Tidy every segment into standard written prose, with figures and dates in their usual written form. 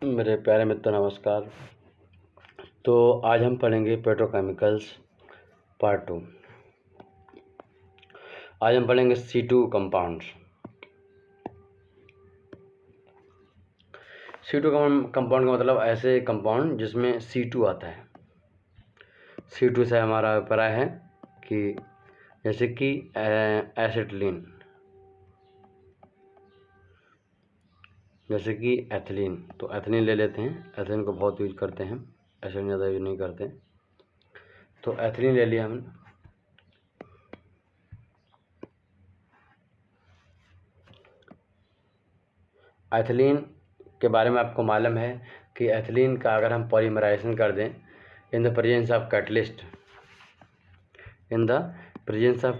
मेरे प्यारे मित्र नमस्कार। तो आज हम पढ़ेंगे पेट्रोकेमिकल्स पार्ट 2। आज हम पढ़ेंगे C2 कंपाउंड्स। C2 कंपाउंड का मतलब ऐसे कंपाउंड जिसमें C2 आता है। C2 से हमारा अभिप्राय है कि जैसे कि एसिटिलीन, जैसे कि एथिलीन। तो एथिलीन ले लेते हैं, एथिलीन को बहुत यूज करते हैं, एसिड ज़्यादा यूज नहीं करते। तो एथिलीन ले लिया हमने। एथिलीन के बारे में आपको मालूम है कि एथिलीन का अगर हम पॉलीमराइजेशन कर दें in the presence of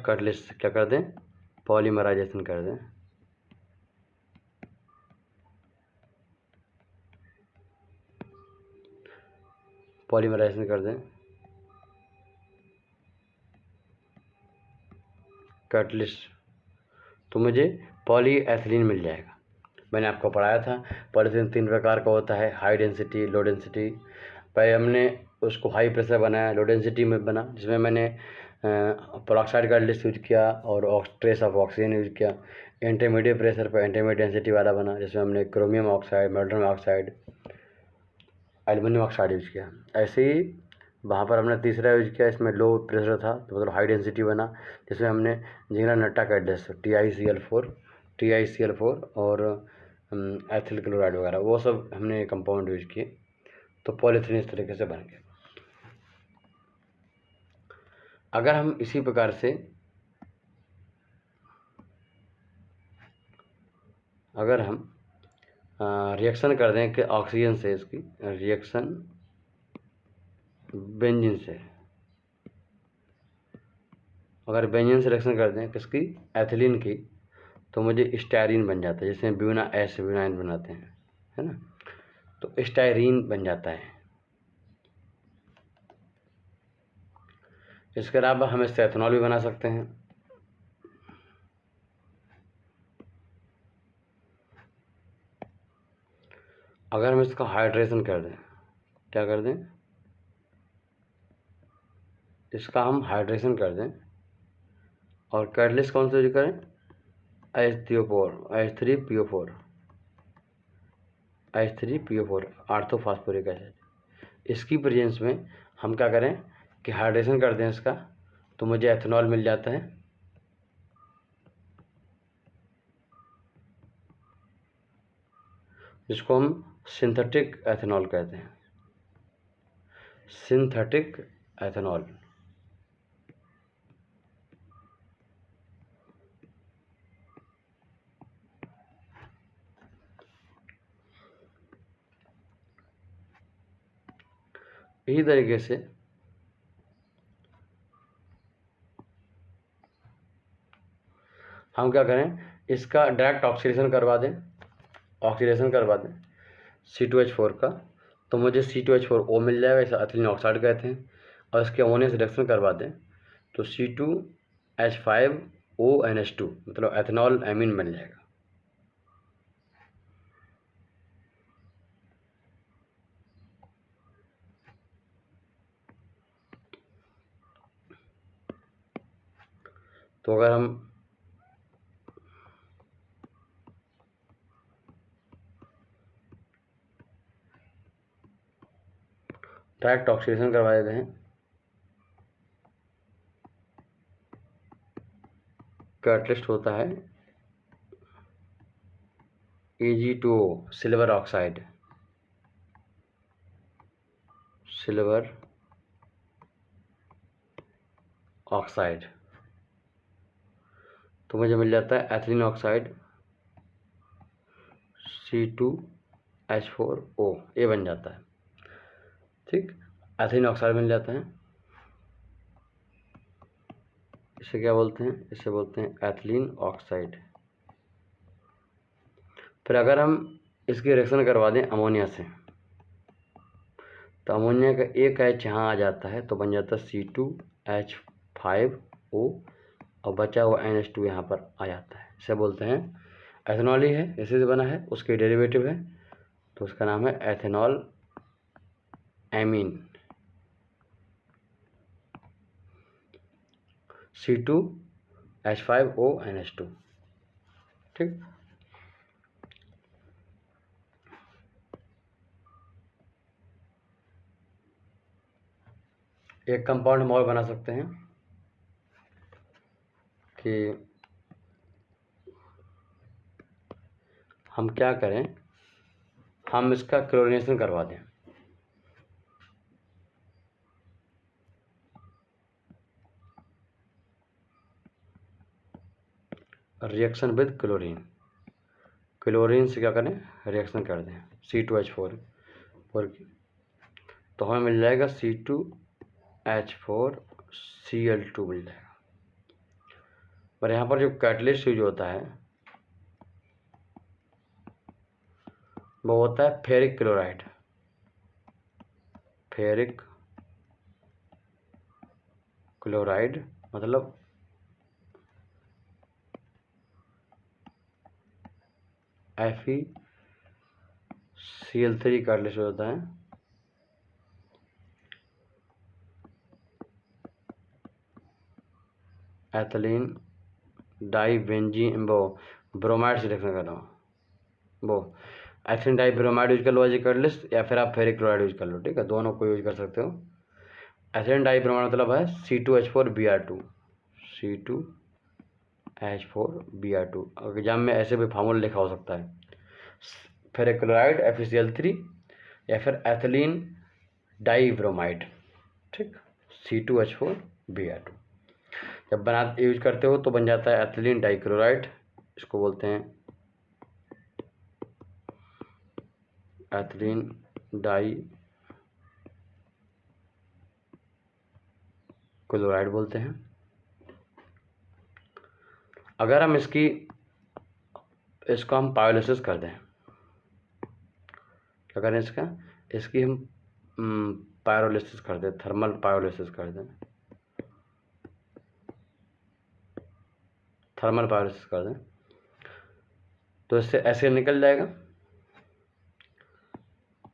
catalyst, क्या कर दें, पॉलीमराइजेशन कर दें। पॉलीमराइजेशन कर दें कैटलिस्ट, तो मुझे पॉलीएथिलीन मिल जाएगा। मैंने आपको पढ़ाया था पॉलीएथिलीन 3 प्रकार का होता है, हाई डेंसिटी, लो डेंसिटी। पहले हमने उसको हाई प्रेशर बनाया, लो डेंसिटी में बना, जिसमें मैंने पेरोक्साइड कैटलिस्ट यूज किया और ट्रेस ऑफ ऑक्सीजन यूज किया। इंटरमीडिएट प्रेशर पर इंटरमीडिएट डेंसिटी वाला बना, जिसमें हमने chromium oxide, molten oxide, aluminium oxide use किया। ऐसे ही वहाँ पर हमने तीसरा यूज किया, इसमें लो प्रेशर था तो मतलब हाई डेंसिटी बना, जिसमें हमने झिंगरा नट्टा कैटलिस्ट, TiCl4 और एथिल क्लोराइड वगैरह वो सब हमने कंपाउंड यूज किए। तो पॉलीएथिलीन इस तरीके से बन गया। अगर हम इसी प्रकार से अगर हम रिएक्शन कर दें कि ऑक्सीजन से, इसकी रिएक्शन बेंजीन से, अगर बेंजीन से रिएक्शन कर दें किसकी, एथिलीन की, तो मुझे स्टायरीन बन जाता है, जैसे ब्यूना एस ब्यूनाइन बनाते हैं, है ना। तो स्टायरीन बन जाता है। इसके अलावा हम इससे एथेनॉल भी बना सकते हैं। अगर हम इसका हाइड्रेशन कर दें, क्या कर दें, इसका हम हाइड्रेशन कर दें और कैटलिस्ट कौन सा यूज करें, H3PO4 ऑर्थोफॉस्फोरिक एसिड। इसकी प्रेजेंस में हम क्या करें कि हाइड्रेशन कर दें इसका, तो मुझे एथेनॉल मिल जाता है। जिसको हम सिंथेटिक एथेनॉल कहते हैं, सिंथेटिक एथेनॉल। इसी तरीके से हम क्या करें, इसका डायरेक्ट ऑक्सीडेशन करवा दें, C2H4 का, तो मुझे C2H4O मिल जाएगा, इसे एथिलीन ऑक्साइड कहते हैं। और इसके अमोनिया से रिएक्शन करवा दें तो C2H5ONH2 मतलब एथेनॉल एमीन बन जाएगा। तो अगर हम डायरेक्ट ऑक्सीडेशन करवा देते हैं, कैटलिस्ट होता है Ag2O, सिल्वर ऑक्साइड, तो मुझे मिल जाता है एथिलीन ऑक्साइड C2H4O, ये बन जाता है। ठीक, एथिलीन ऑक्साइड मिल जाता है। इसे क्या बोलते हैं, इसे बोलते हैं एथिलीन ऑक्साइड। फिर अगर हम इसकी रिएक्शन करवा दें अमोनिया से, तो अमोनिया का एक H यहाँ आ जाता है, तो बन जाता है C2H5O और बचा हुआ NH2 यहाँ पर आ जाता है। इसे बोलते हैं एथेनॉल ही है, इसी से बना है, उसके डेरिवेटिव है तो उसका नाम है एथेनॉल एमीन, C2H5ONH2। ठीक। एक कंपाउंड हम और बना सकते हैं कि हम क्या करें, हम इसका क्लोरीनेशन करवा दें। रिएक्शन विद क्लोरीन, क्लोरीन से क्या करें, रिएक्शन कर दें C2H4 की, तो हमें मिल जाएगा C2H4Cl2 मिल जाएगा। पर यहाँ पर जो कैटलिस्ट यूज होता है वो होता है फेरिक क्लोराइड। फेरिक क्लोराइड मतलब FeCl3 कैटलिस्ट होता है। एथिलीन डाइबेंजीन वो ब्रोमाइड से रिएक्शन कर रहा हूँ, वो एथिलीन डाइब्रोमाइड यूज कर लो एज ए कैटलिस्ट, या फिर आप फेरिक क्लोराइड यूज कर लो। ठीक है, दोनों को यूज कर सकते हो। एथिलीन डाइब्रोमाइड मतलब है C2H4Br2, C2H4Br2। एग्जाम में ऐसे भी फार्मूला लिखा हो सकता है, फेरिक क्लोराइड FeCl3 या फिर एथिलीन डाइब्रोमाइड। ठीक, C2H4Br2 जब बना यूज करते हो तो बन जाता है एथिलीन डाइक्लोराइड, इसको बोलते हैं एथिलीन डाई क्लोराइड बोलते हैं। अगर हम इसको हम पायोलिसिस कर दें, क्या करें इसकी हम पायरोलिसिस कर दें, थर्मल पायोलिसिस कर दें, थर्मल पायोलिसिस कर दें, तो इससे एसिड निकल जाएगा,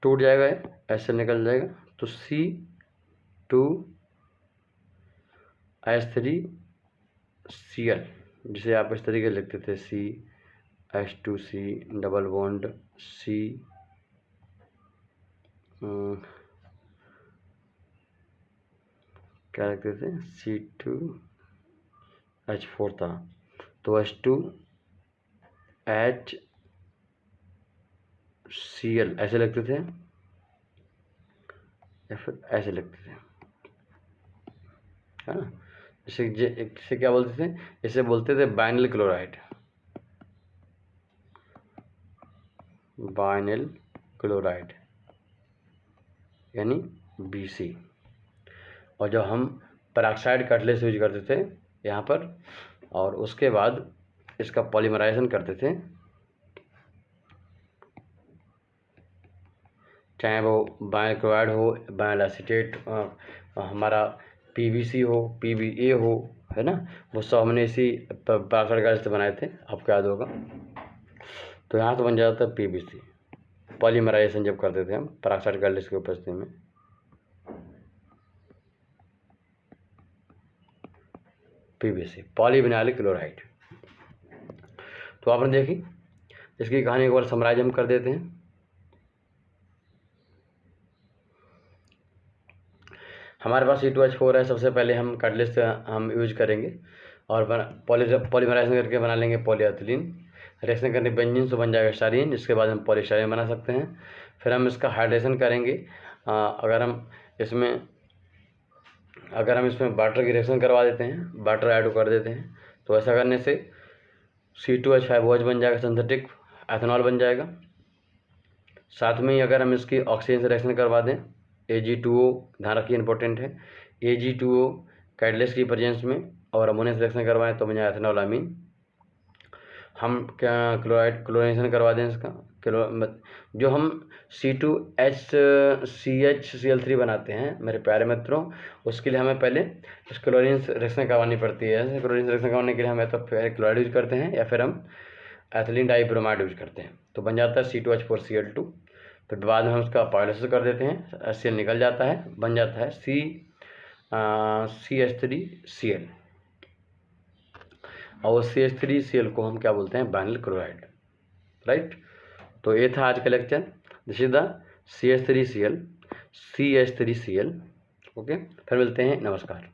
टूट जाएगा, एसिड निकल जाएगा। तो C2H3Cl, जिसे आप इस तरीके लिखते थे CH2C डबल बॉन्ड C, क्या लिखते थे, C2H4 था तो H2HCl ऐसे लिखते थे या फिर ऐसे लिखते थे, है ना। इसे क्या बोलते थे, इसे बोलते थे बाइनल क्लोराइड, बाइनल क्लोराइड यानी BC। और जब हम पेरोक्साइड कैटलिस्ट यूज करते थे यहाँ पर, और उसके बाद इसका पॉलीमराइजेशन करते थे, चाहे वो बाइनल क्लोराइड हो, बाइनल एसीटेट, हमारा PBC हो, PBA हो, है ना, वो सब हमने इसी पेरोक्साइड कैटलिस्ट से बनाए थे, आपको याद होगा। तो यहाँ से बन जाता है PBC, पॉलीमराइजेशन जब करते थे हम पेरोक्साइड कैटलिस्ट की उपस्थिति में। PBC polyvinyl chloride. तो आपने देखी, इसकी कहानी एक बार समराइज हम कर देते हैं। हमारे पास C2H4 है, सबसे पहले हम कैटलिस्ट हम यूज करेंगे और पॉलीमराइजेशन करके बना लेंगे पॉलीएथिलीन। रिएक्शन करने बेंजीन से बन जाएगा स्टारीन, जिसके बाद हम पॉलीस्टारीन बना सकते हैं। फिर हम इसका हाइड्रेशन करेंगे। अगर हम इसमें वाटर की रिएक्शन करवा देते हैं, वाटर ऐड कर देते हैं, तो ऐसा करने से C2H5OH बन जाएगा, सिंथेटिक एथेनॉल बन जाएगा। साथ में ही अगर हम इसकी ऑक्सीजन से रिएक्शन करवा दें, Ag2O, ध्यान रखिए इंपॉर्टेंट है, Ag2O कैटलिस्ट की प्रेजेंस में, और अमोनिया से रिएक्शन करवाएं तो बन जाए एथेनॉल अमीन। हम क्या क्लोरीनेशन करवा दें इसका, जो हम C2HCl3 बनाते हैं मेरे प्यारे मित्रों, उसके लिए हमें पहले इस क्लोरीन रिएक्शन करवानी पड़ती है। क्लोरीन रिएक्शन करवाने के लिए हम या तो फेरिक क्लोराइड यूज करते हैं या फिर हम एथिलीन डाइब्रोमाइड यूज करते हैं, तो बन जाता है C2H4Cl2। फिर बाद में हम उसका पायलिसिस कर देते हैं, HCl निकल जाता है, बन जाता है CH3Cl, और CH3Cl को हम क्या बोलते हैं, वाइनिल क्लोराइड, राइट। तो ये था आज का lecture, this is the CH3Cl, CH3Cl। Okay, फिर मिलते हैं, नमस्कार।